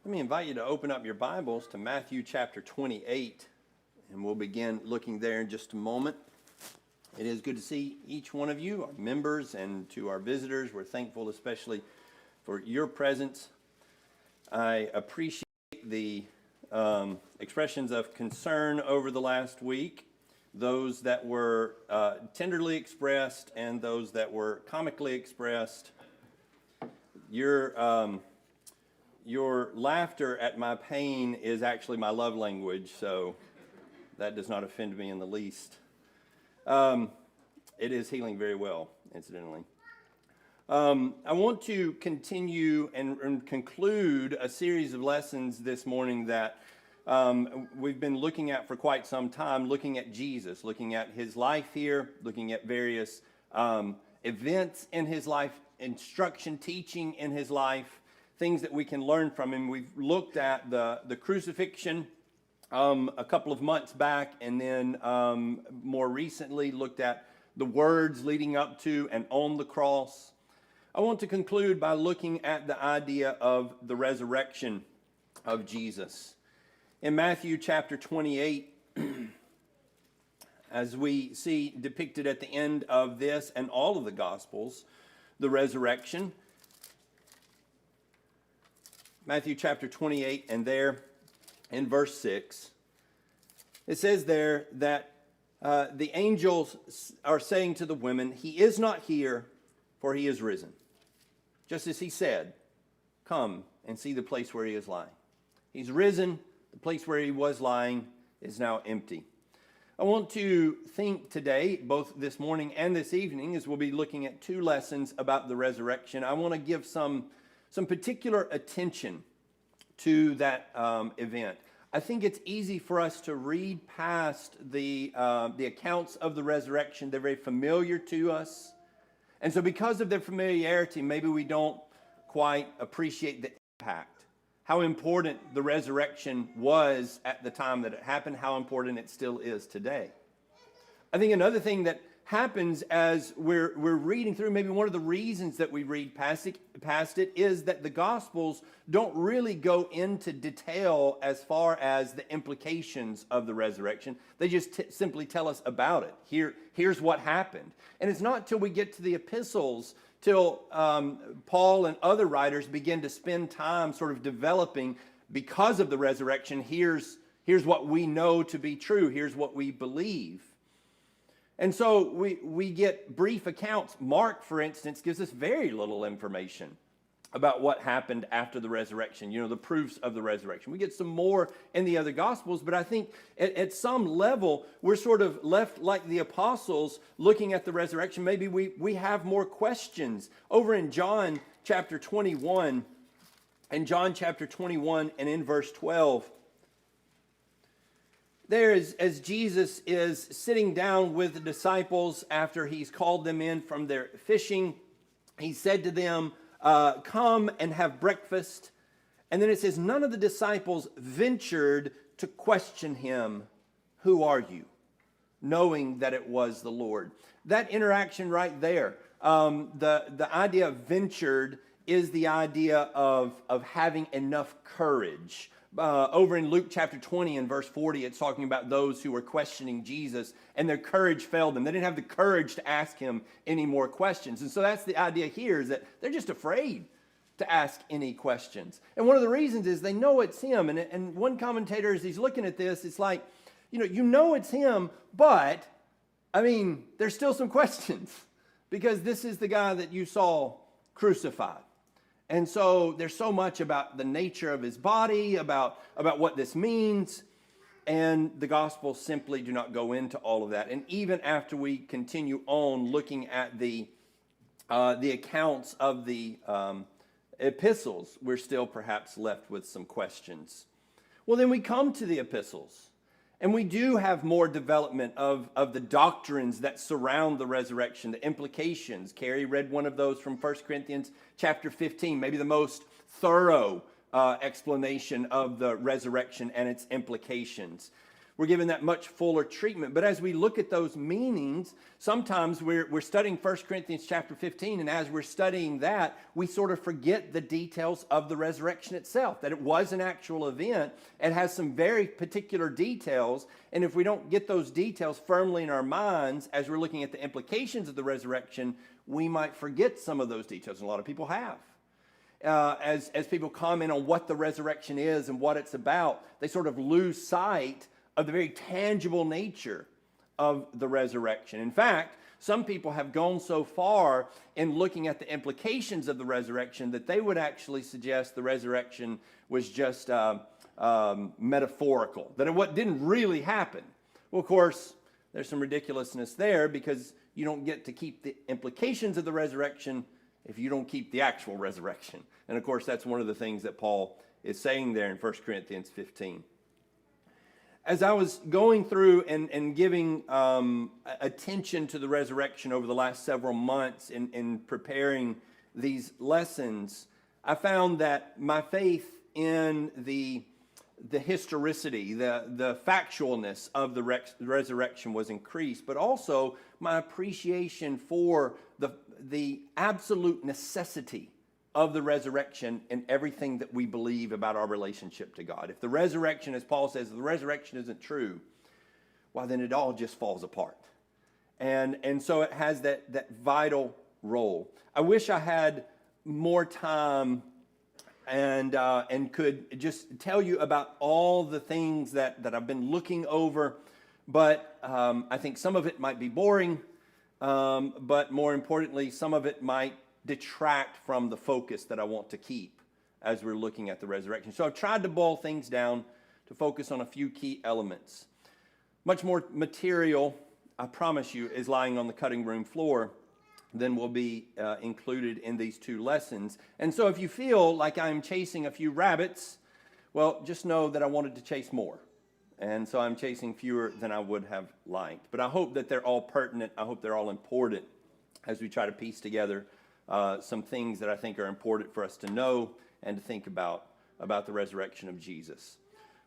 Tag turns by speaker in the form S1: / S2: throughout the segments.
S1: Let me invite you to open up your Bibles to Matthew chapter 28, and we'll begin looking there in just a moment. It is good to see each one of you, our members, and to our visitors. We're thankful especially for your presence. I appreciate the expressions of concern over the last week, those that were tenderly expressed and those that were comically expressed. Your laughter at my pain is actually my love language, so that does not offend me in the least. It is healing very well, incidentally. I want to continue and conclude a series of lessons this morning that we've been looking at for quite some time, looking at Jesus, looking at his life here, looking at various events in his life, instruction, teaching in his life, things that we can learn from him. We've looked at the crucifixion a couple of months back, and then more recently looked at the words leading up to and on the cross. I want to conclude by looking at the idea of the resurrection of Jesus. In Matthew chapter 28, as we see depicted at the end of this and all of the Gospels, the resurrection. Matthew chapter 28, and there in verse 6, it says there that the angels are saying to the women, "He is not here, for he is risen. Just as he said, come and see the place where he is lying." He's risen. The place where he was lying is now empty. I want to think today, both this morning and this evening, as we'll be looking at two lessons about the resurrection. I want to give some particular attention to that event. I think it's easy for us to read past the accounts of the resurrection. They're very familiar to us. And so because of their familiarity, maybe we don't quite appreciate the impact, how important the resurrection was at the time that it happened, how important it still is today. I think another thing that happens as we're reading through, maybe one of the reasons that we read past it is that the Gospels don't really go into detail as far as the implications of the resurrection. They just simply tell us about it. Here's what happened. And it's not till we get to the epistles, till Paul and other writers begin to spend time sort of developing, because of the resurrection, here's what we know to be true, here's what we believe. And so we get brief accounts. Mark, for instance, gives us very little information about what happened after the resurrection, the proofs of the resurrection. We get some more in the other Gospels, but I think at some level, we're sort of left like the apostles looking at the resurrection. Maybe we have more questions. Over in John chapter 21, and in verse 12, there is, as Jesus is sitting down with the disciples after he's called them in from their fishing, he said to them, come and have breakfast. And then it says, none of the disciples ventured to question him, "Who are you?" knowing that it was the Lord. That interaction right there, the idea of ventured is the idea of having enough courage. Over in Luke chapter 20 and verse 40, it's talking about those who were questioning Jesus and their courage failed them. They didn't have the courage to ask him any more questions. And so that's the idea here, is that they're just afraid to ask any questions. And one of the reasons is they know it's him. And one commentator, as he's looking at this, it's like, you know it's him, but, there's still some questions, because this is the guy that you saw crucified. And so there's so much about the nature of his body, about what this means, and the Gospels simply do not go into all of that. And even after we continue on looking at the accounts of the epistles, we're still perhaps left with some questions. Well, then we come to the epistles, and we do have more development of the doctrines that surround the resurrection, the implications. Carrie read one of those from 1 Corinthians chapter 15, maybe the most thorough explanation of the resurrection and its implications. we're given that much fuller treatment. But as we look at those meanings, sometimes we're studying 1 Corinthians chapter 15, and as we're studying that, we sort of forget the details of the resurrection itself, that it was an actual event. It has some very particular details, and if we don't get those details firmly in our minds as we're looking at the implications of the resurrection, we might forget some of those details, and a lot of people have. As people comment on what the resurrection is and what it's about, they sort of lose sight of the very tangible nature of the resurrection. In fact, some people have gone so far in looking at the implications of the resurrection that they would actually suggest the resurrection was just metaphorical, that it didn't really happen. Well, of course, there's some ridiculousness there because you don't get to keep the implications of the resurrection if you don't keep the actual resurrection. And of course, that's one of the things that Paul is saying there in 1 Corinthians 15. As I was going through and giving attention to the resurrection over the last several months in preparing these lessons, I found that my faith in the historicity, the factualness of the resurrection was increased, but also my appreciation for the absolute necessity of the resurrection and everything that we believe about our relationship to God. If the resurrection, as Paul says, if the resurrection isn't true, well, then it all just falls apart. And so it has that vital role. I wish I had more time and could just tell you about all the things that I've been looking over, but I think some of it might be boring, but more importantly, some of it might detract from the focus that I want to keep as we're looking at the resurrection. So I've tried to boil things down to focus on a few key elements. Much more material, I promise you, is lying on the cutting room floor than will be included in these two lessons. And so if you feel like I'm chasing a few rabbits, well, just know that I wanted to chase more. And so I'm chasing fewer than I would have liked. But I hope that they're all pertinent. I hope they're all important as we try to piece together some things that I think are important for us to know and to think about the resurrection of Jesus.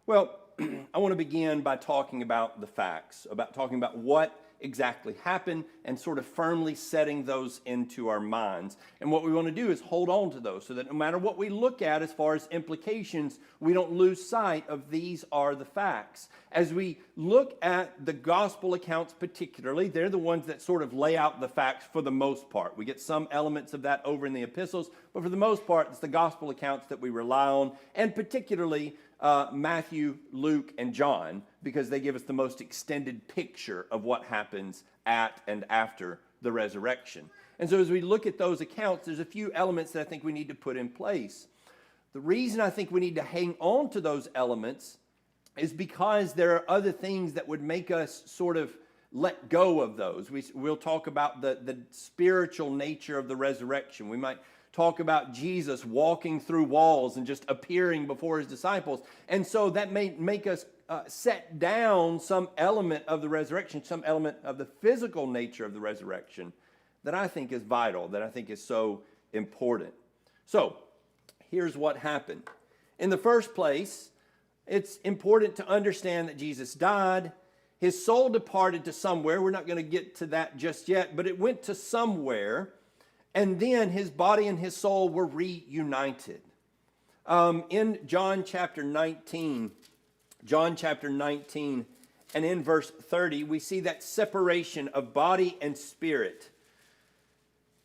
S1: Well, I want to begin by talking about the facts, about talking about what exactly happened and sort of firmly setting those into our minds. And what we want to do is hold on to those so that no matter what we look at as far as implications, we don't lose sight of these are the facts. As we look at the gospel accounts particularly, they're the ones that sort of lay out the facts for the most part. We get some elements of that over in the epistles, but for the most part, it's the gospel accounts that we rely on, and particularly Matthew, Luke, and John, because they give us the most extended picture of what happens at and after the resurrection. And so as we look at those accounts, there's a few elements that I think we need to put in place. The reason I think we need to hang on to those elements is because there are other things that would make us sort of let go of those. We'll talk about the spiritual nature of the resurrection. We might talk about Jesus walking through walls and just appearing before his disciples. And so that may make us set down some element of the resurrection, some element of the physical nature of the resurrection that I think is vital, that I think is so important. So here's what happened. In the first place, it's important to understand that Jesus died. His soul departed to somewhere. We're not going to get to that just yet, but it went to somewhere. And then his body and his soul were reunited. In John chapter 19, and in verse 30, we see that separation of body and spirit.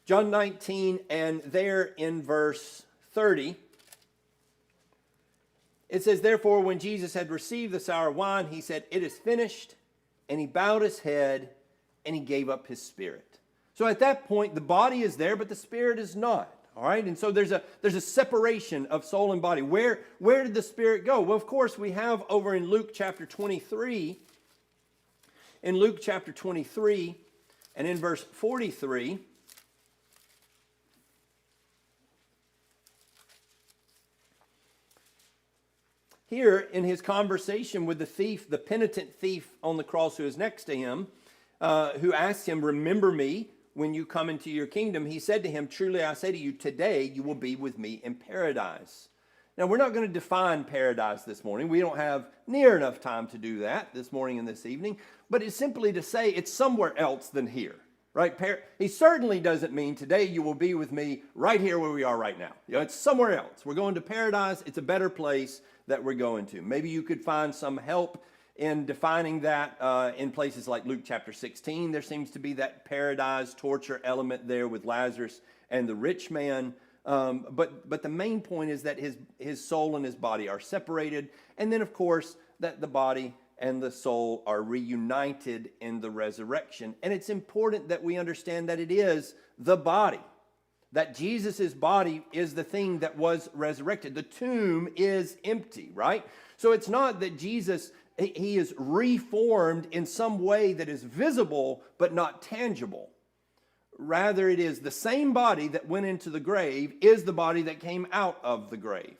S1: John 19, and there in verse 30, it says, "Therefore, when Jesus had received the sour wine, he said, 'It is finished,' and he bowed his head, and he gave up his spirit." So at that point, the body is there, but the spirit is not. All right, and so there's a separation of soul and body. Where did the spirit go? Well, of course, we have over in Luke chapter 23. In Luke chapter 23, and in verse 43, here in his conversation with the thief, the penitent thief on the cross who is next to him, who asked him, "Remember me when you come into your kingdom," he said to him, "Truly I say to you, today you will be with me in paradise." Now, we're not going to define paradise this morning. We don't have near enough time to do that this morning and this evening. But it's simply to say it's somewhere else than here, right? He certainly doesn't mean today you will be with me right here where we are right now. It's somewhere else. We're going to paradise. It's a better place that we're going to. Maybe you could find some help in defining that in places like Luke chapter 16. There seems to be that paradise torture element there with Lazarus and the rich man. But the main point is that his soul and his body are separated. And then, of course, that the body and the soul are reunited in the resurrection. And it's important that we understand that it is the body, that Jesus' body is the thing that was resurrected. The tomb is empty, right? So it's not that Jesus, he is reformed in some way that is visible but not tangible. Rather, it is the same body that went into the grave is the body that came out of the grave.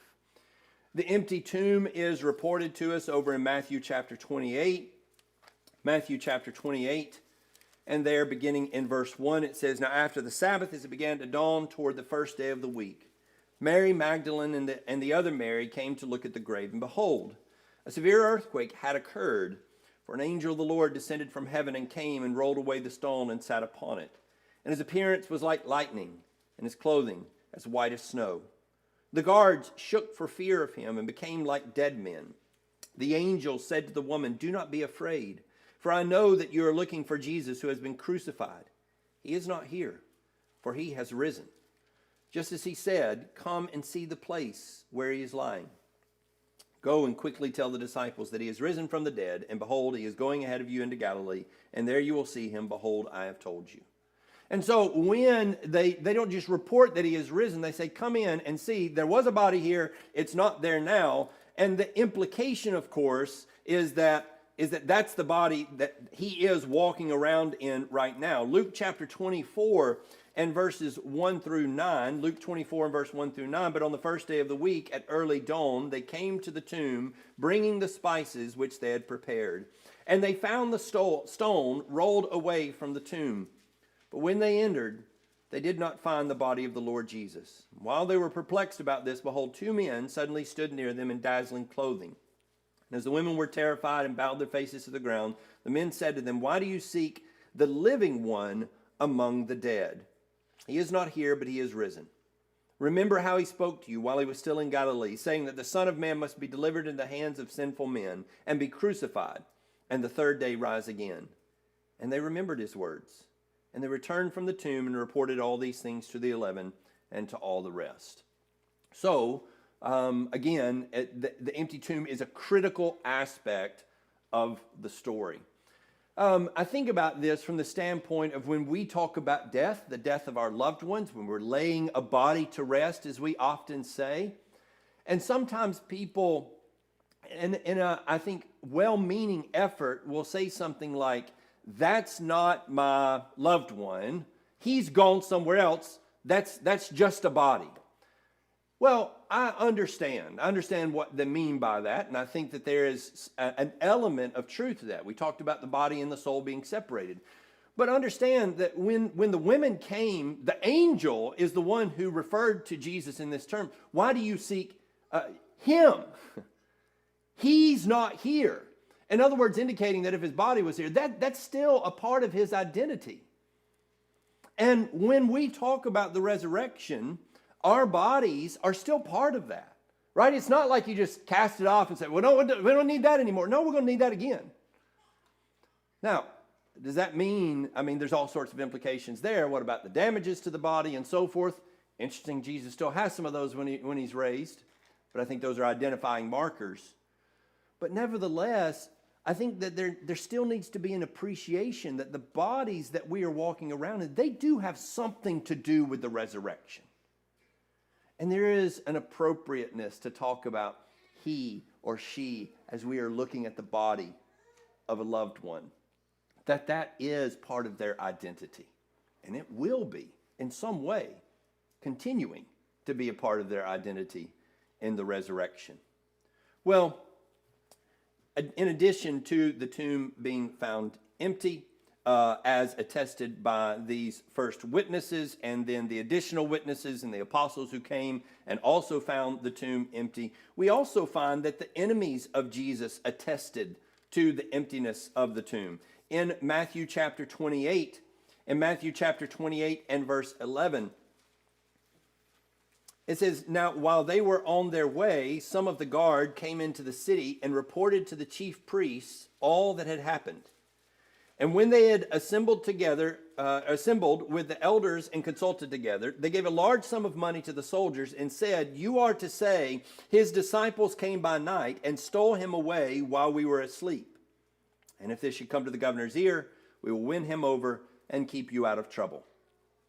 S1: The empty tomb is reported to us over in Matthew chapter 28. Matthew chapter 28, and there beginning in verse 1, it says, "Now after the Sabbath, as it began to dawn toward the first day of the week, Mary Magdalene and the other Mary came to look at the grave. And behold, a severe earthquake had occurred, for an angel of the Lord descended from heaven and came and rolled away the stone and sat upon it. And his appearance was like lightning, and his clothing as white as snow. The guards shook for fear of him and became like dead men. The angel said to the woman, 'Do not be afraid, for I know that you are looking for Jesus who has been crucified. He is not here, for he has risen. Just as he said, come and see the place where he is lying. Go and quickly tell the disciples that he is risen from the dead, and behold, he is going ahead of you into Galilee, and there you will see him. Behold, I have told you.'" And so when they don't just report that he is risen, they say, come in and see, there was a body here, it's not there now. And the implication, of course, is that that's the body that he is walking around in right now. Luke chapter 24 and verses 1 through 9, Luke 24 and verse 1 through 9, "But on the first day of the week at early dawn, they came to the tomb, bringing the spices which they had prepared. And they found the stone rolled away from the tomb. But when they entered, they did not find the body of the Lord Jesus. While they were perplexed about this, behold, two men suddenly stood near them in dazzling clothing. And as the women were terrified and bowed their faces to the ground, the men said to them, 'Why do you seek the living one among the dead? He is not here, but he is risen. Remember how he spoke to you while he was still in Galilee, saying that the Son of Man must be delivered into the hands of sinful men and be crucified, and the third day rise again.' And they remembered his words. And they returned from the tomb and reported all these things to the 11 and to all the rest." So, again, the empty tomb is a critical aspect of the story. I think about this from the standpoint of when we talk about death, the death of our loved ones, when we're laying a body to rest, as we often say. And sometimes people, in a, I think, well-meaning effort, will say something like, "That's not my loved one. He's gone somewhere else. That's just a body." Well, I understand what they mean by that, and I think that there is an element of truth to that. We talked about the body and the soul being separated. But understand that when the women came, the angel is the one who referred to Jesus in this term. Why do you seek him? He's not here. In other words, indicating that if his body was here, that's still a part of his identity. And when we talk about the resurrection, our bodies are still part of that, right? It's not like you just cast it off and say, well, no, we don't need that anymore. No, we're going to need that again. Now, does that mean, there's all sorts of implications there. What about the damages to the body and so forth? Interesting, Jesus still has some of those when he's raised, but I think those are identifying markers. But nevertheless, I think that there still needs to be an appreciation that the bodies that we are walking around in, they do have something to do with the resurrection. And there is an appropriateness to talk about he or she as we are looking at the body of a loved one. That is part of their identity. And it will be, in some way, continuing to be a part of their identity in the resurrection. Well, in addition to the tomb being found empty, as attested by these first witnesses and then the additional witnesses and the apostles who came and also found the tomb empty. We also find that the enemies of Jesus attested to the emptiness of the tomb. In Matthew chapter 28, and verse 11, it says, "Now while they were on their way, some of the guard came into the city and reported to the chief priests all that had happened. And when they had assembled with the elders and consulted together, they gave a large sum of money to the soldiers and said, 'You are to say, his disciples came by night and stole him away while we were asleep. And if this should come to the governor's ear, we will win him over and keep you out of trouble.'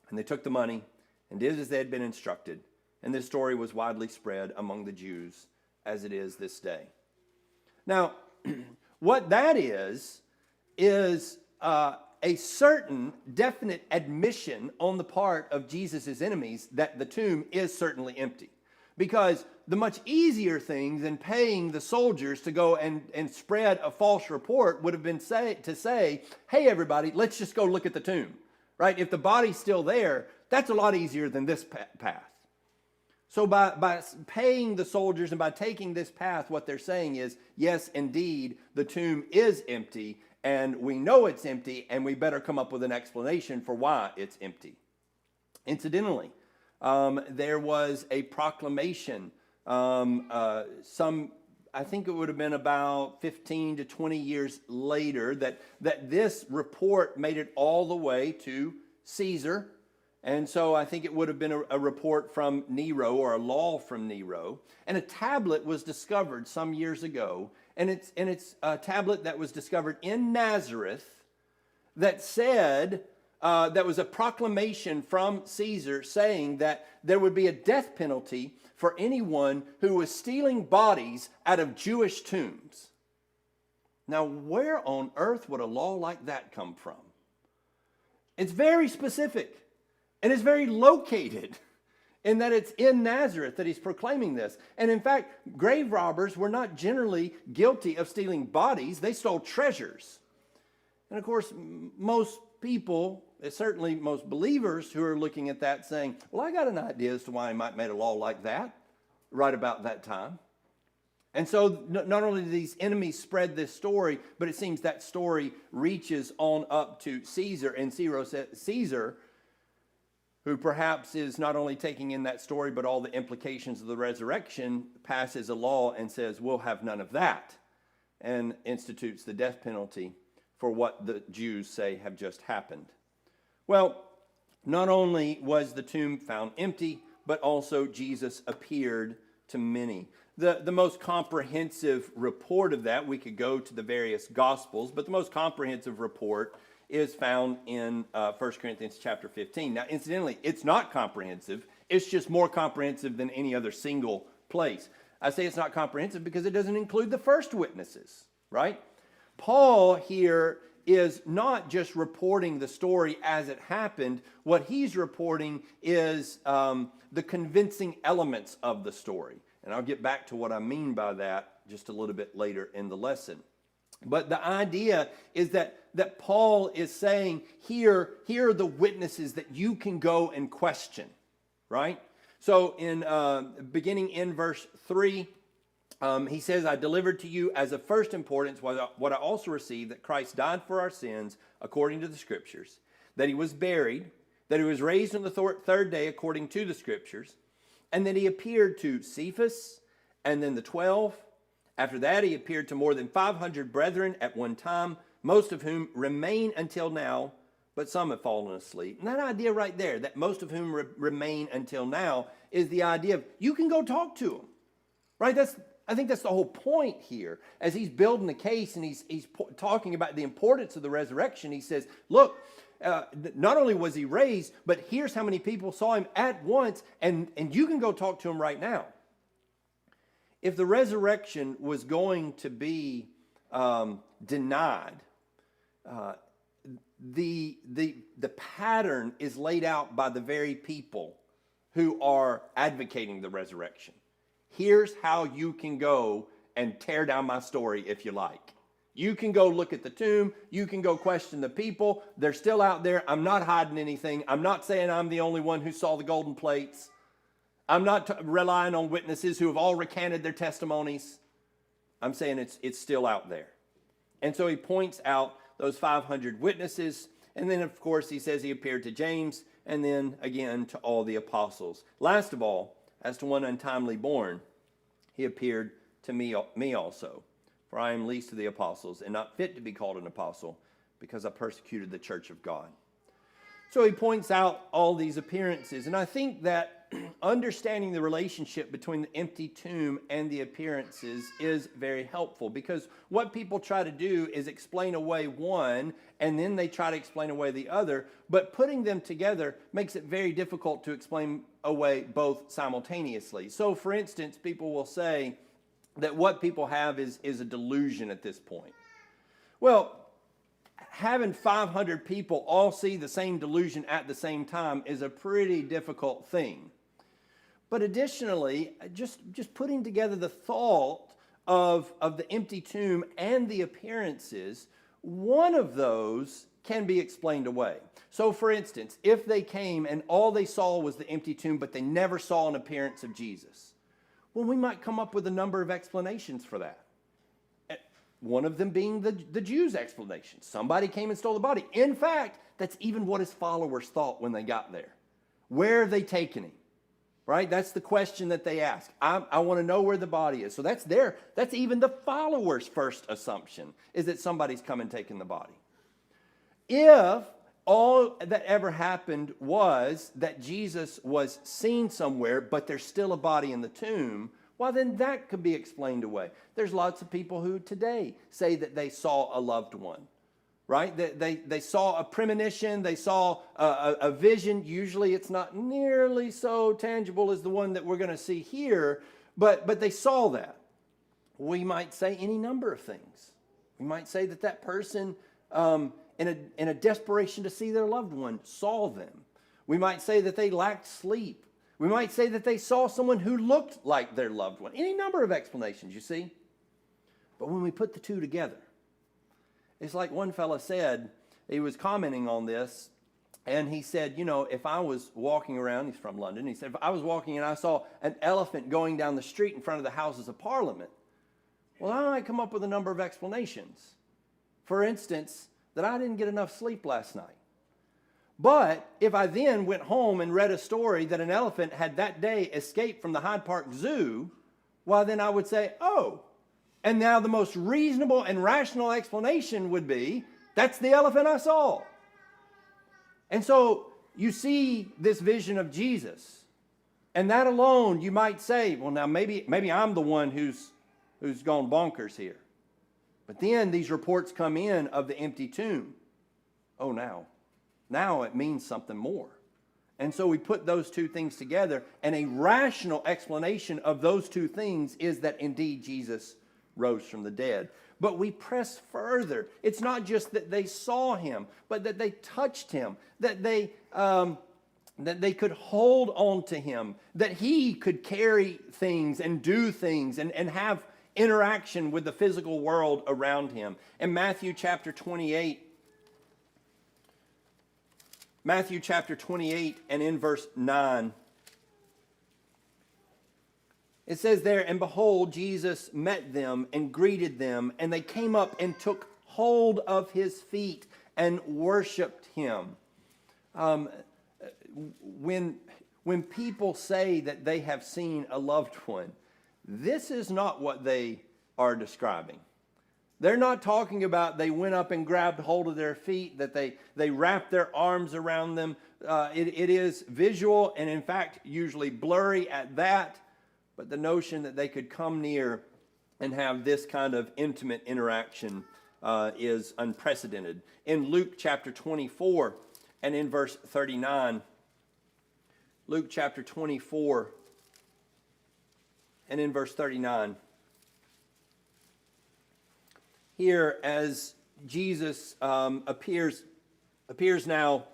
S1: And they took the money and did as they had been instructed. And this story was widely spread among the Jews as it is this day." Now, what that is a certain definite admission on the part of Jesus' enemies that the tomb is certainly empty. Because the much easier thing than paying the soldiers to go and spread a false report would have been to say, "Hey, everybody, let's just go look at the tomb." Right? If the body's still there, that's a lot easier than this path. So by paying the soldiers and by taking this path, what they're saying is, yes, indeed, the tomb is empty, and we know it's empty, and we better come up with an explanation for why it's empty. Incidentally, there was a proclamation, I think it would have been about 15 to 20 years later, that this report made it all the way to Caesar. And so I think it would have been a report from Nero or a law from Nero. And a tablet was discovered some years ago. And it's a tablet that was discovered in Nazareth that said, that was a proclamation from Caesar saying that there would be a death penalty for anyone who was stealing bodies out of Jewish tombs. Now, where on earth would a law like that come from? It's very specific. And it's very located in that it's in Nazareth that he's proclaiming this. And in fact, grave robbers were not generally guilty of stealing bodies. They stole treasures. And of course, most people, certainly most believers who are looking at that saying, well, I got an idea as to why he might make a law like that right about that time. And so not only do these enemies spread this story, but it seems that story reaches on up to Caesar. And Caesar, who perhaps is not only taking in that story, but all the implications of the resurrection, passes a law and says, we'll have none of that, and institutes the death penalty for what the Jews say have just happened. Well, not only was the tomb found empty, but also Jesus appeared to many. The most comprehensive report of that, we could go to the various Gospels, but the most comprehensive report is found in 1 Corinthians chapter 15. Now, incidentally, it's not comprehensive. It's just more comprehensive than any other single place. I say it's not comprehensive because it doesn't include the first witnesses, right? Paul here is not just reporting the story as it happened. What he's reporting is the convincing elements of the story. And I'll get back to what I mean by that just a little bit later in the lesson. But the idea is that Paul is saying, here are the witnesses that you can go and question, right? So in beginning in verse 3, he says, I delivered to you as of first importance what I also received, that Christ died for our sins according to the Scriptures, that he was buried, that he was raised on the third day according to the Scriptures, and that he appeared to Cephas and then the 12. After that, he appeared to more than 500 brethren at one time, most of whom remain until now, but some have fallen asleep. And that idea right there, that most of whom remain until now, is the idea of you can go talk to them, right? I think that's the whole point here. As he's building the case and he's talking about the importance of the resurrection, he says, look, not only was he raised, but here's how many people saw him at once, and you can go talk to him right now. If the resurrection was going to be denied, the pattern is laid out by the very people who are advocating the resurrection. Here's how you can go and tear down my story if you like. You can go look at the tomb. You can go question the people. They're still out there. I'm not hiding anything. I'm not saying I'm the only one who saw the golden plates. I'm not relying on witnesses who have all recanted their testimonies. I'm saying it's still out there. And so he points out those 500 witnesses. And then, of course, he says he appeared to James and then again to all the apostles. Last of all, as to one untimely born, he appeared to me also. For I am least of the apostles and not fit to be called an apostle because I persecuted the church of God. So he points out all these appearances. And I think that understanding the relationship between the empty tomb and the appearances is very helpful, because what people try to do is explain away one and then they try to explain away the other. But putting them together makes it very difficult to explain away both simultaneously. So for instance, people will say that what people have is a delusion at this point. Well, having 500 people all see the same delusion at the same time is a pretty difficult thing. But additionally, just putting together the thought of the empty tomb and the appearances, one of those can be explained away. So for instance, if they came and all they saw was the empty tomb, but they never saw an appearance of Jesus, well, we might come up with a number of explanations for that. One of them being the Jews' explanation. Somebody came and stole the body. In fact, that's even what his followers thought when they got there. Where are they taking him? Right? That's the question that they ask. I want to know where the body is. So that's even the followers' first assumption, is that somebody's come and taken the body. If all that ever happened was that Jesus was seen somewhere, but there's still a body in the tomb, well, then that could be explained away. There's lots of people who today say that they saw a loved one, right? They saw a premonition, they saw a vision. Usually it's not nearly so tangible as the one that we're going to see here, but they saw that. We might say any number of things. We might say that person, in a desperation to see their loved one, saw them. We might say that they lacked sleep. We might say that they saw someone who looked like their loved one. Any number of explanations, you see. But when we put the two together, it's like one fella said, he was commenting on this, and he said, if I was walking around, he's from London, he said, if I was walking and I saw an elephant going down the street in front of the Houses of Parliament, well, I might come up with a number of explanations. For instance, that I didn't get enough sleep last night. But if I then went home and read a story that an elephant had that day escaped from the Hyde Park Zoo, well, then I would say, oh, and now the most reasonable and rational explanation would be, that's the elephant I saw. And so you see this vision of Jesus, and that alone you might say, well, now maybe I'm the one who's gone bonkers here. But then these reports come in of the empty tomb. Oh, now it means something more. And so we put those two things together, and a rational explanation of those two things is that indeed Jesus rose from the dead. But we press further. It's not just that they saw him, but that they touched him, that they could hold on to him, that he could carry things and do things and have interaction with the physical world around him. In Matthew chapter 28 and in verse 9, it says there, and behold, Jesus met them and greeted them, and they came up and took hold of his feet and worshiped him. When people say that they have seen a loved one, this is not what they are describing. They're not talking about they went up and grabbed hold of their feet, that they wrapped their arms around them. It is visual and in fact usually blurry at that, but the notion that they could come near and have this kind of intimate interaction is unprecedented. In Luke chapter 24 and in verse 39, Luke chapter 24 and in verse 39, here as Jesus appears now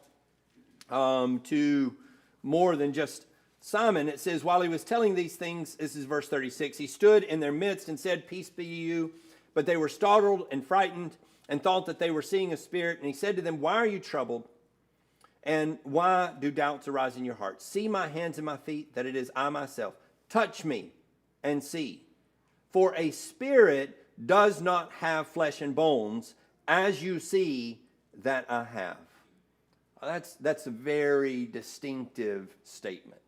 S1: to more than just Simon, it says, while he was telling these things, this is verse 36, he stood in their midst and said, peace be to you. But they were startled and frightened and thought that they were seeing a spirit. And he said to them, why are you troubled? And why do doubts arise in your hearts? See my hands and my feet, that it is I myself. Touch me and see. For a spirit does not have flesh and bones, as you see that I have. That's a very distinctive statement.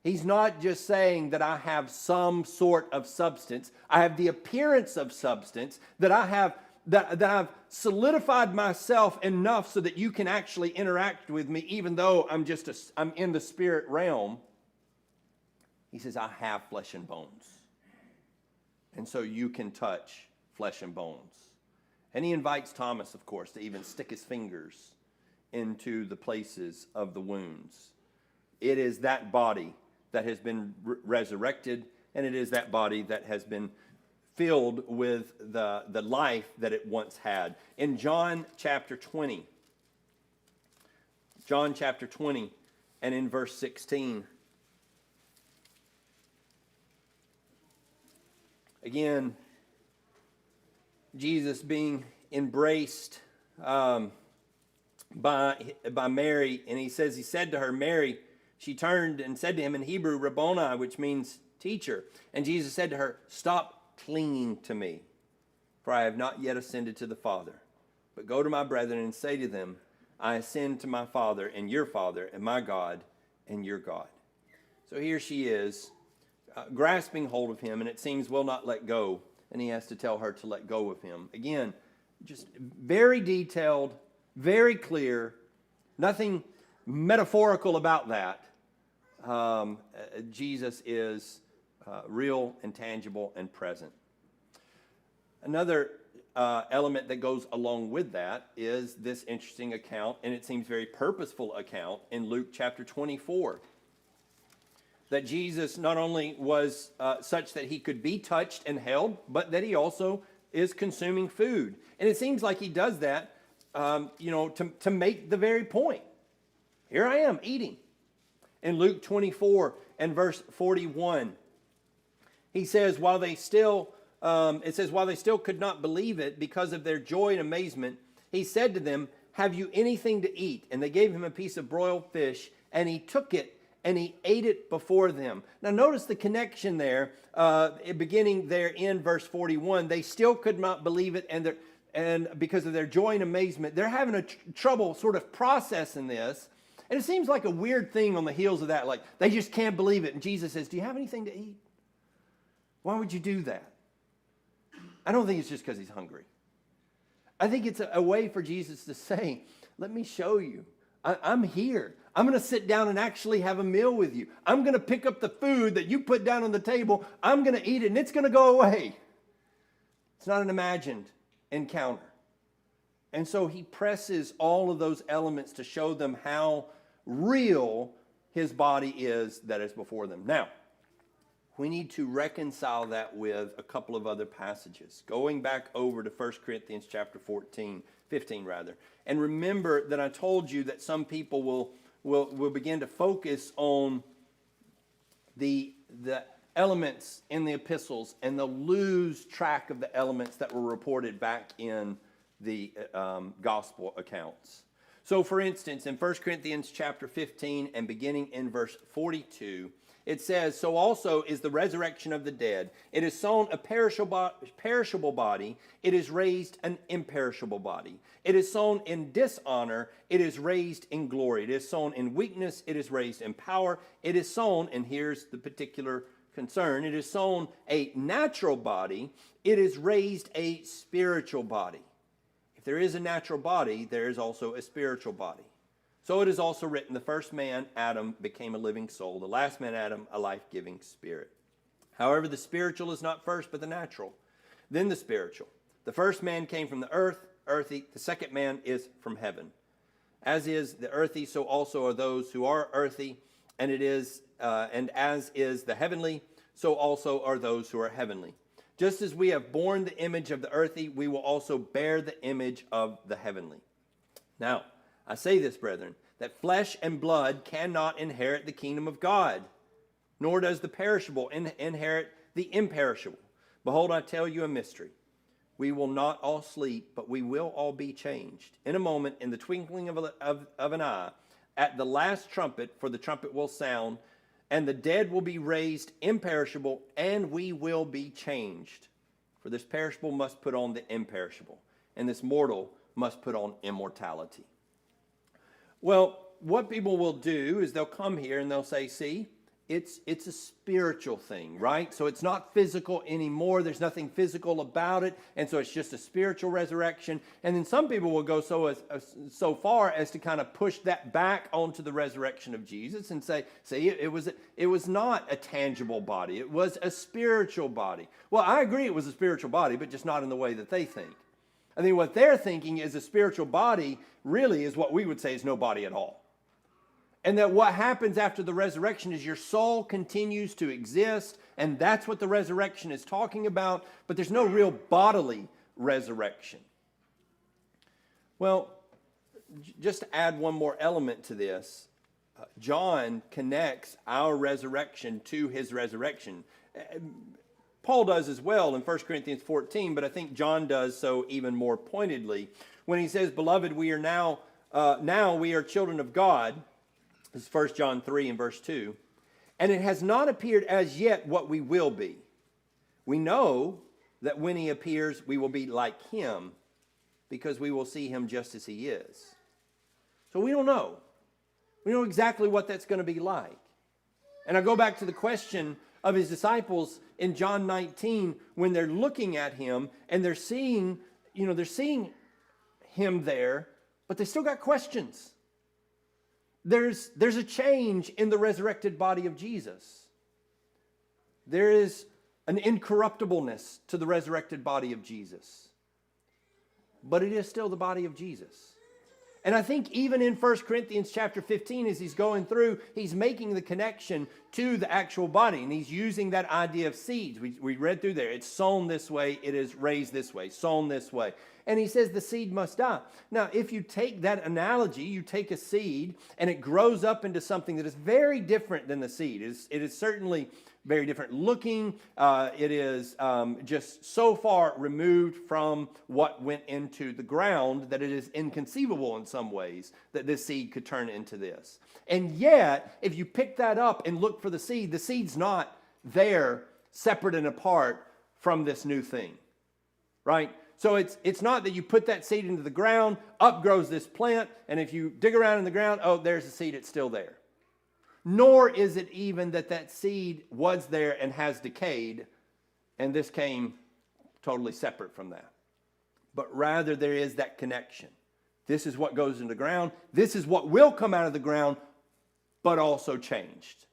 S1: He's not just saying that I have some sort of substance. I have the appearance of substance, that I've solidified myself enough so that you can actually interact with me, even though I'm in the spirit realm. He says, I have flesh and bones. And so you can touch flesh and bones. And he invites Thomas, of course, to even stick his fingers into the places of the wounds. It is that body that has been resurrected, and it is that body that has been filled with the life that it once had. In John chapter 20, and in verse 16, again, Jesus being embraced by Mary, and he said to her, Mary. She turned and said to him in Hebrew, Rabboni, which means teacher. And Jesus said to her, stop clinging to me, for I have not yet ascended to the Father. But go to my brethren and say to them, I ascend to my Father and your Father, and my God and your God. So here she is, grasping hold of him, and it seems will not let go. And he has to tell her to let go of him. Again, just very detailed, very clear, nothing metaphorical about that. Jesus is real and tangible and present. Another element that goes along with that is this interesting account, and it seems very purposeful account in Luke chapter 24. That Jesus not only was such that he could be touched and held, but that he also is consuming food. And it seems like he does that, to make the very point. Here I am eating. In Luke 24 and verse 41, he says, while they still could not believe it because of their joy and amazement, he said to them, have you anything to eat? And they gave him a piece of broiled fish, and he took it and he ate it before them. Now notice the connection there, beginning there in verse 41. They still could not believe it, and because of their joy and amazement, they're having trouble sort of processing this. And it seems like a weird thing on the heels of that, like they just can't believe it. And Jesus says, do you have anything to eat? Why would you do that? I don't think it's just because he's hungry. I think it's a way for Jesus to say, let me show you. I'm here. I'm going to sit down and actually have a meal with you. I'm going to pick up the food that you put down on the table. I'm going to eat it, and it's going to go away. It's not an imagined encounter. And so he presses all of those elements to show them how real his body is that is before them. Now, we need to reconcile that with a couple of other passages. Going back over to 1 Corinthians chapter 15. And remember that I told you that some people will begin to focus on the elements in the epistles, and they'll lose track of the elements that were reported back in the gospel accounts. So for instance, in 1 Corinthians chapter 15 and beginning in verse 42, it says, so also is the resurrection of the dead. It is sown a perishable body. It is raised an imperishable body. It is sown in dishonor. It is raised in glory. It is sown in weakness. It is raised in power. It is sown, and here's the particular concern, it is sown a natural body. It is raised a spiritual body. If there is a natural body, there is also a spiritual body. So it is also written, the first man, Adam, became a living soul. The last man, Adam, a life-giving spirit. However, the spiritual is not first, but the natural. Then the spiritual. The first man came from the earth, earthy. The second man is from heaven. As is the earthy, so also are those who are earthy. And as is the heavenly, so also are those who are heavenly. Just as we have borne the image of the earthy, we will also bear the image of the heavenly. Now, I say this, brethren, that flesh and blood cannot inherit the kingdom of God, nor does the perishable inherit the imperishable. Behold, I tell you a mystery. we will not all sleep, but we will all be changed. In a moment, in the twinkling of an eye, at the last trumpet, for the trumpet will sound, and the dead will be raised imperishable, and we will be changed. For this perishable must put on the imperishable, and this mortal must put on immortality. Well, what people will do is they'll come here and they'll say, see, it's a spiritual thing, right? So it's not physical anymore. There's nothing physical about it, and so it's just a spiritual resurrection. And then some people will go so far as to kind of push that back onto the resurrection of Jesus and say, see, it was not a tangible body. It was a spiritual body. Well, I agree it was a spiritual body, but just not in the way that they think. I think what they're thinking is a spiritual body really is what we would say is no body at all. And that what happens after the resurrection is your soul continues to exist, and that's what the resurrection is talking about, but there's no real bodily resurrection. Well, just to add one more element to this, John connects our resurrection to his resurrection. Paul does as well in 1 Corinthians 14, but I think John does so even more pointedly when he says, "Beloved, we are now we are children of God." This is 1 John 3 and verse 2. "And it has not appeared as yet what we will be. We know that when he appears, we will be like him, because we will see him just as he is." So we don't know. We don't know exactly what that's going to be like. And I go back to the question of his disciples in John 19 when they're looking at him and they're seeing him there, but they still got questions. There's a change in the resurrected body of Jesus. There is an incorruptibleness to the resurrected body of Jesus. But it is still the body of Jesus. And I think even in 1 Corinthians chapter 15, as he's going through, he's making the connection to the actual body. And he's using that idea of seeds. We read through there. It's sown this way. It is raised this way. Sown this way. And he says the seed must die. Now, if you take that analogy, you take a seed and it grows up into something that is very different than the seed. It is certainly very different looking. It is just so far removed from what went into the ground that it is inconceivable in some ways that this seed could turn into this. And yet, if you pick that up and look for the seed's not there separate and apart from this new thing, right? So it's not that you put that seed into the ground, up grows this plant, and if you dig around in the ground, oh, there's the seed, it's still there. Nor is it even that seed was there and has decayed, and this came totally separate from that. But rather there is that connection. This is what goes into the ground. This is what will come out of the ground, but also changed.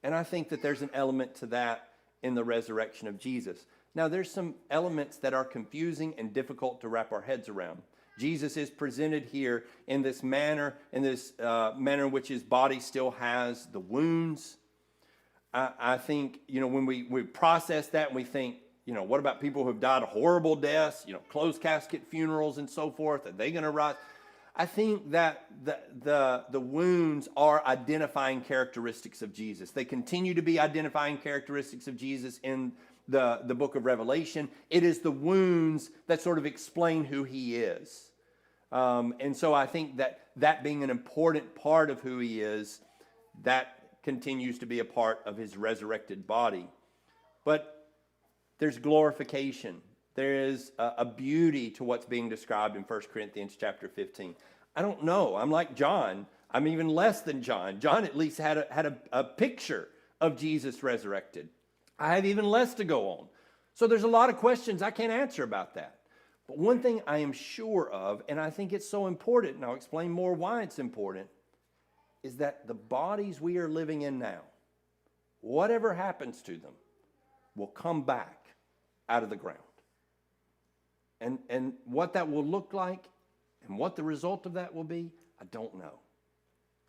S1: And I think that there's an element to that in the resurrection of Jesus. Now, there's some elements that are confusing and difficult to wrap our heads around. Jesus is presented here in this manner, in which his body still has the wounds. I think, when we process that and we think, what about people who have died horrible deaths, closed casket funerals and so forth? Are they going to rise? I think that the wounds are identifying characteristics of Jesus. They continue to be identifying characteristics of Jesus in the book of Revelation. It is the wounds that sort of explain who he is. And so I think that being an important part of who he is, that continues to be a part of his resurrected body. But there's glorification. There is a beauty to what's being described in 1 Corinthians chapter 15. I don't know. I'm like John. I'm even less than John. John at least had a picture of Jesus resurrected. I have even less to go on. So there's a lot of questions I can't answer about that. But one thing I am sure of, and I think it's so important, and I'll explain more why it's important, is that the bodies we are living in now, whatever happens to them, will come back out of the ground. And what that will look like and what the result of that will be, I don't know.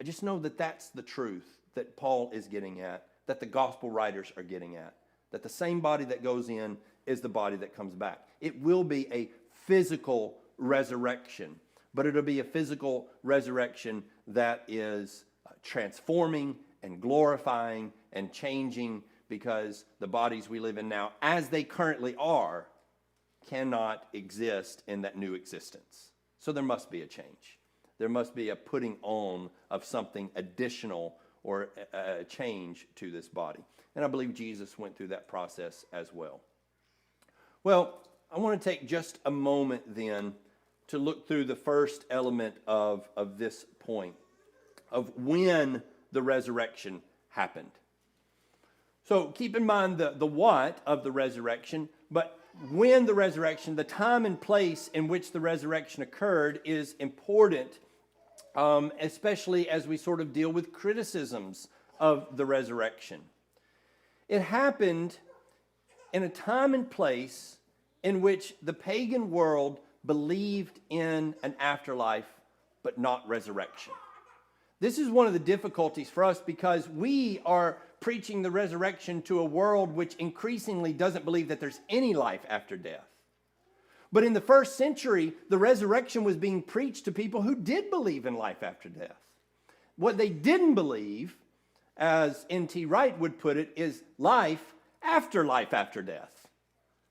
S1: I just know that that's the truth that Paul is getting at, that the gospel writers are getting at, that the same body that goes in is the body that comes back. It will be a physical resurrection, but it'll be a physical resurrection that is transforming and glorifying and changing, because the bodies we live in now, as they currently are, cannot exist in that new existence. So there must be a change. There must be a putting on of something additional or a change to this body. And I believe Jesus went through that process as well. Well, I want to take just a moment then to look through the first element of this point, of when the resurrection happened. So keep in mind the what of the resurrection, but when the resurrection, the time and place in which the resurrection occurred is important, especially as we sort of deal with criticisms of the resurrection. It happened in a time and place in which the pagan world believed in an afterlife, but not resurrection. This is one of the difficulties for us because we are preaching the resurrection to a world which increasingly doesn't believe that there's any life after death. But in the first century, the resurrection was being preached to people who did believe in life after death. What they didn't believe, as N.T. Wright would put it, is life after death.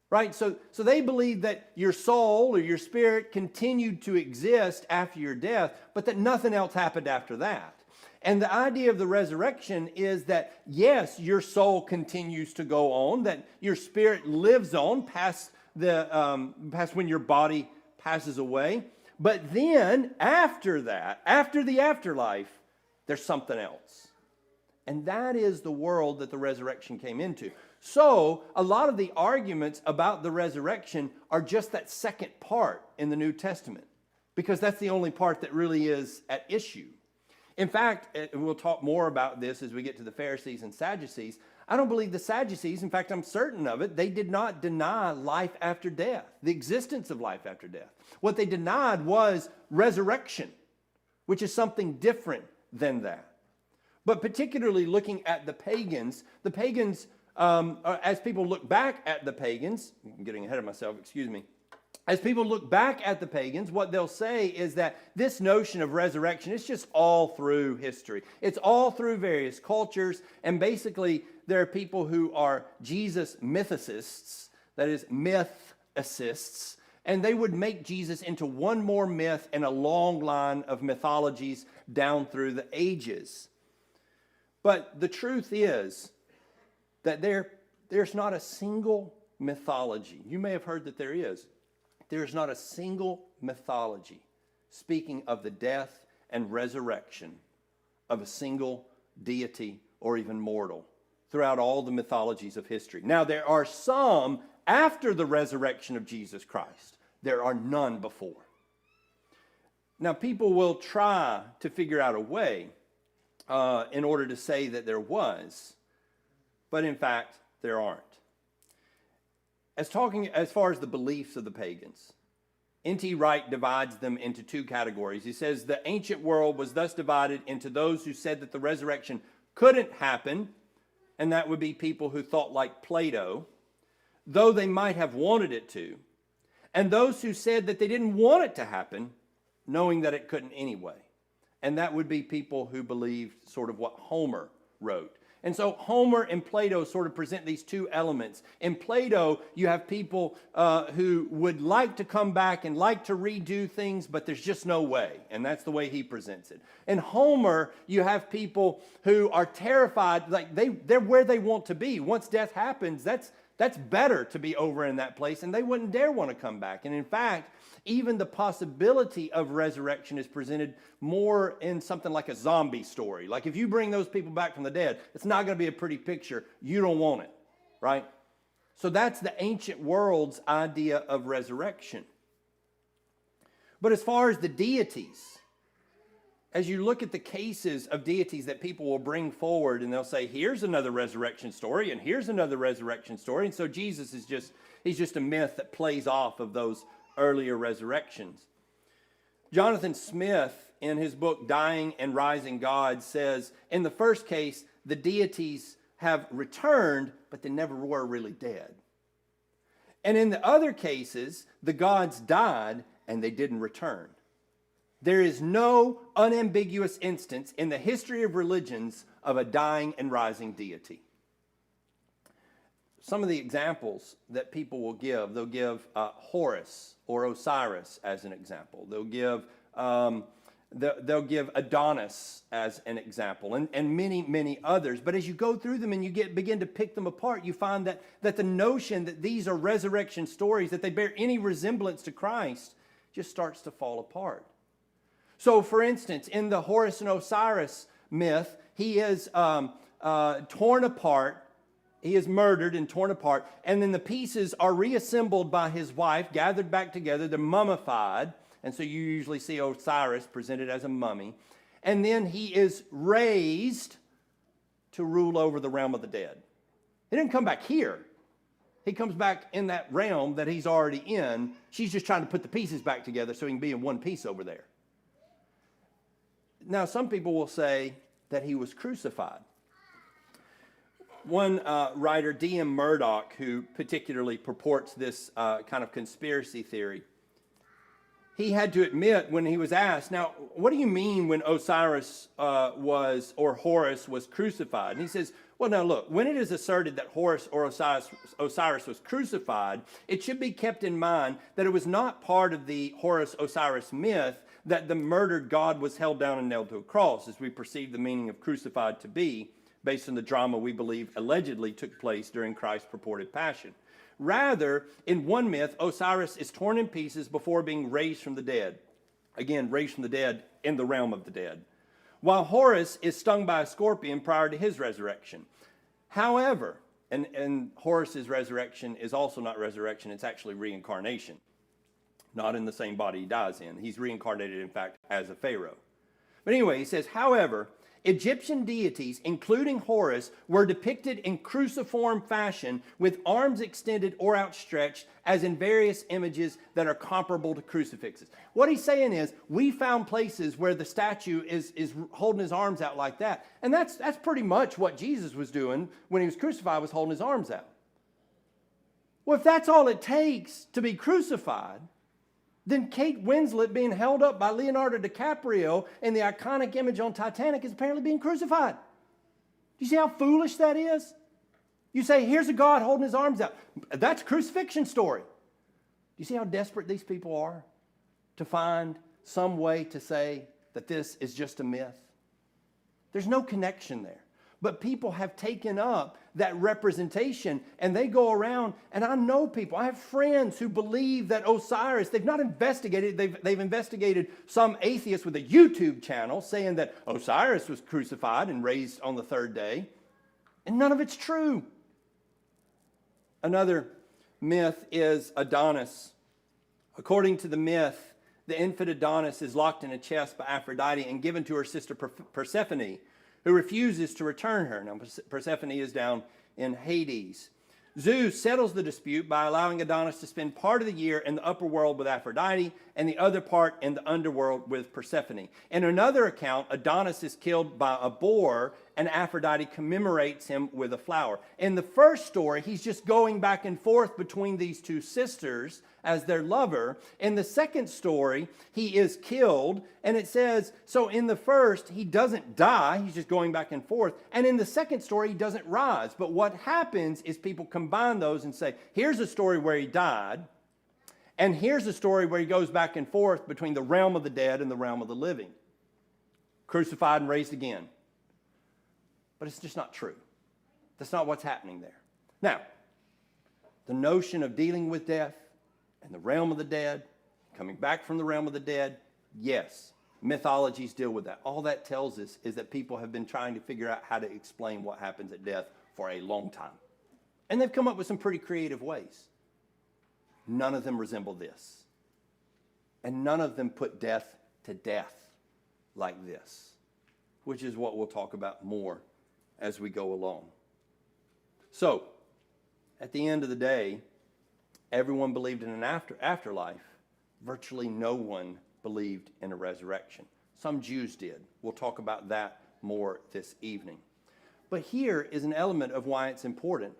S1: Right? So they believed that your soul or your spirit continued to exist after your death, but that nothing else happened after that. And the idea of the resurrection is that, yes, your soul continues to go on, that your spirit lives on past when your body passes away. But then, after that, after the afterlife, there's something else. And that is the world that the resurrection came into. So, a lot of the arguments about the resurrection are just that second part in the New Testament, because that's the only part that really is at issue. In fact, we'll talk more about this as we get to the Pharisees and Sadducees. I don't believe the Sadducees, in fact, I'm certain of it, they did not deny life after death, the existence of life after death. What they denied was resurrection, which is something different than that. But particularly looking at the pagans, as people look back at the pagans, I'm getting ahead of myself, excuse me. As people look back at the pagans, what they'll say is that this notion of resurrection is just all through history. It's all through various cultures, and basically there are people who are Jesus mythicists, that is, mythicists, and they would make Jesus into one more myth in a long line of mythologies down through the ages. But the truth is that there's not a single mythology. You may have heard that there is. There's not a single mythology speaking of the death and resurrection of a single deity or even mortal throughout all the mythologies of history. Now, there are some after the resurrection of Jesus Christ. There are none before. Now, people will try to figure out a way in order to say that there was, but in fact, there aren't. As far as the beliefs of the pagans, N.T. Wright divides them into two categories. He says the ancient world was thus divided into those who said that the resurrection couldn't happen, and that would be people who thought like Plato, though they might have wanted it to, and those who said that they didn't want it to happen, knowing that it couldn't anyway. And that would be people who believed sort of what Homer wrote. And so Homer and Plato sort of present these two elements. In Plato, you have people who would like to come back and like to redo things, but there's just no way. And that's the way he presents it. In Homer, you have people who are terrified, like they're where they want to be. Once death happens, that's better to be over in that place, and they wouldn't dare want to come back. And in fact, even the possibility of resurrection is presented more in something like a zombie story. Like if you bring those people back from the dead, it's not going to be a pretty picture. You don't want it, right? So that's the ancient world's idea of resurrection. But as far as the deities, as you look at the cases of deities that people will bring forward, and they'll say, here's another resurrection story, and here's another resurrection story. And so Jesus is he's just a myth that plays off of those earlier resurrections. Jonathan Smith, in his book Dying and Rising God, says, in the first case, the deities have returned, but they never were really dead. And in the other cases, the gods died and they didn't return. There is no unambiguous instance in the history of religions of a dying and rising deity. some of the examples that people will give, they'll give Horus or Osiris as an example. They'll give Adonis as an example, and many, many others. But as you go through them and you begin to pick them apart, you find that the notion that these are resurrection stories, that they bear any resemblance to Christ, just starts to fall apart. So, for instance, in the Horus and Osiris myth, he is torn apart. He is murdered and torn apart, and then the pieces are reassembled by his wife, gathered back together. They're mummified, and so you usually see Osiris presented as a mummy. And then he is raised to rule over the realm of the dead. He didn't come back here. He comes back in that realm that he's already in. She's just trying to put the pieces back together so he can be in one piece over there. Now, some people will say that he was crucified. One writer, D.M. Murdoch, who particularly purports this kind of conspiracy theory, he had to admit when he was asked, now, what do you mean when Osiris or Horus was crucified? And he says, well, now look, when it is asserted that Horus or Osiris was crucified, it should be kept in mind that it was not part of the Horus-Osiris myth that the murdered god was held down and nailed to a cross, as we perceive the meaning of crucified to be, based on the drama we believe allegedly took place during Christ's purported passion. Rather, in one myth, Osiris is torn in pieces before being raised from the dead. Again, raised from the dead in the realm of the dead. While Horus is stung by a scorpion prior to his resurrection. However, and Horus's resurrection is also not resurrection, it's actually reincarnation. Not in the same body he dies in. He's reincarnated, in fact, as a pharaoh. But anyway, he says, however, Egyptian deities, including Horus, were depicted in cruciform fashion with arms extended or outstretched, as in various images that are comparable to crucifixes. What he's saying is, we found places where the statue is holding his arms out like that. And that's pretty much what Jesus was doing when he was crucified, was holding his arms out. Well, if that's all it takes to be crucified, then Kate Winslet being held up by Leonardo DiCaprio in the iconic image on Titanic is apparently being crucified. Do you see how foolish that is? You say, here's a God holding his arms out. That's a crucifixion story. Do you see how desperate these people are to find some way to say that this is just a myth? There's no connection there. But people have taken up that representation and they go around, and I know people, I have friends who believe that Osiris, they've not investigated, they've investigated some atheist with a YouTube channel saying that Osiris was crucified and raised on the third day, and none of it's true. Another myth is Adonis. According to the myth, the infant Adonis is locked in a chest by Aphrodite and given to her sister Persephone, who refuses to return her. Now, Persephone is down in Hades. Zeus settles the dispute by allowing Adonis to spend part of the year in the upper world with Aphrodite and the other part in the underworld with Persephone. In another account, Adonis is killed by a boar and Aphrodite commemorates him with a flower. In the first story, he's just going back and forth between these two sisters as their lover. In the second story, he is killed, and it says, so in the first, he doesn't die, he's just going back and forth. And in the second story, he doesn't rise. But what happens is people combine those and say, here's a story where he died, and here's a story where he goes back and forth between the realm of the dead and the realm of the living. Crucified and raised again. But it's just not true. That's not what's happening there. Now, the notion of dealing with death and the realm of the dead, coming back from the realm of the dead, yes, mythologies deal with that. All that tells us is that people have been trying to figure out how to explain what happens at death for a long time. And they've come up with some pretty creative ways. None of them resemble this. And none of them put death to death like this, which is what we'll talk about more as we go along. So, at the end of the day, everyone believed in an afterlife. Virtually no one believed in a resurrection. Some Jews did. We'll talk about that more this evening. But here is an element of why it's important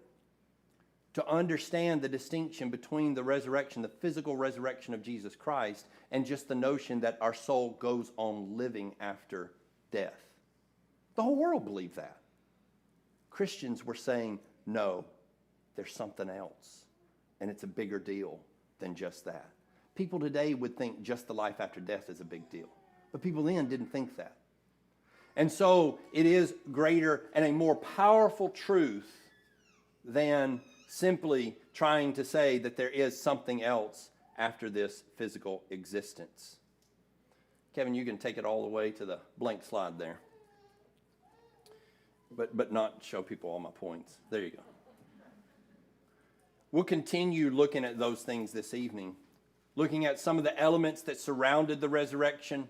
S1: to understand the distinction between the resurrection, the physical resurrection of Jesus Christ, and just the notion that our soul goes on living after death. The whole world believed that. Christians were saying, no, there's something else. And it's a bigger deal than just that. People today would think just the life after death is a big deal. But people then didn't think that. And so it is greater and a more powerful truth than simply trying to say that there is something else after this physical existence. Kevin, you can take it all the way to the blank slide there. But not show people all my points. There you go. We'll continue looking at those things this evening, looking at some of the elements that surrounded the resurrection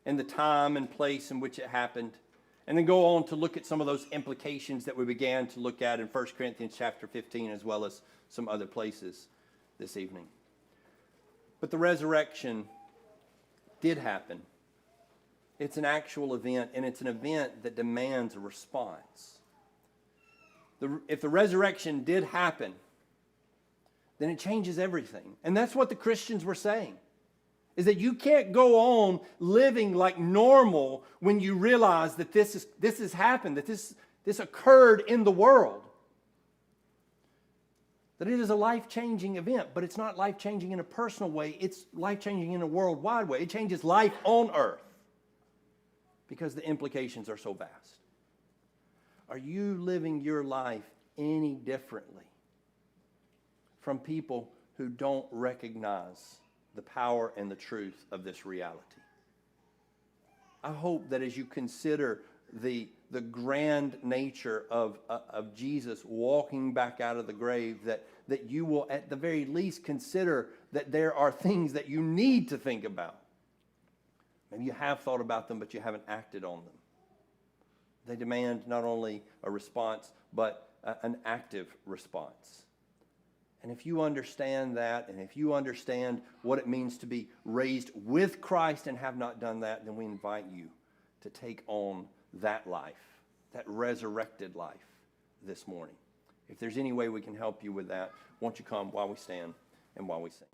S1: and the time and place in which it happened, and then go on to look at some of those implications that we began to look at in 1 Corinthians chapter 15, as well as some other places this evening. But the resurrection did happen. It's an actual event, and it's an event that demands a response. If the resurrection did happen, then it changes everything. And that's what the Christians were saying, is that you can't go on living like normal when you realize that this has happened, that this occurred in the world. That it is a life-changing event, but it's not life-changing in a personal way. It's life-changing in a worldwide way. It changes life on earth because the implications are so vast. Are you living your life any differently from people who don't recognize the power and the truth of this reality? I hope that as you consider the grand nature of Jesus walking back out of the grave, that you will at the very least consider that there are things that you need to think about. Maybe you have thought about them, but you haven't acted on them. They demand not only a response, but an active response. And if you understand that, and if you understand what it means to be raised with Christ and have not done that, then we invite you to take on that life, that resurrected life this morning. If there's any way we can help you with that, won't you come while we stand and while we sing.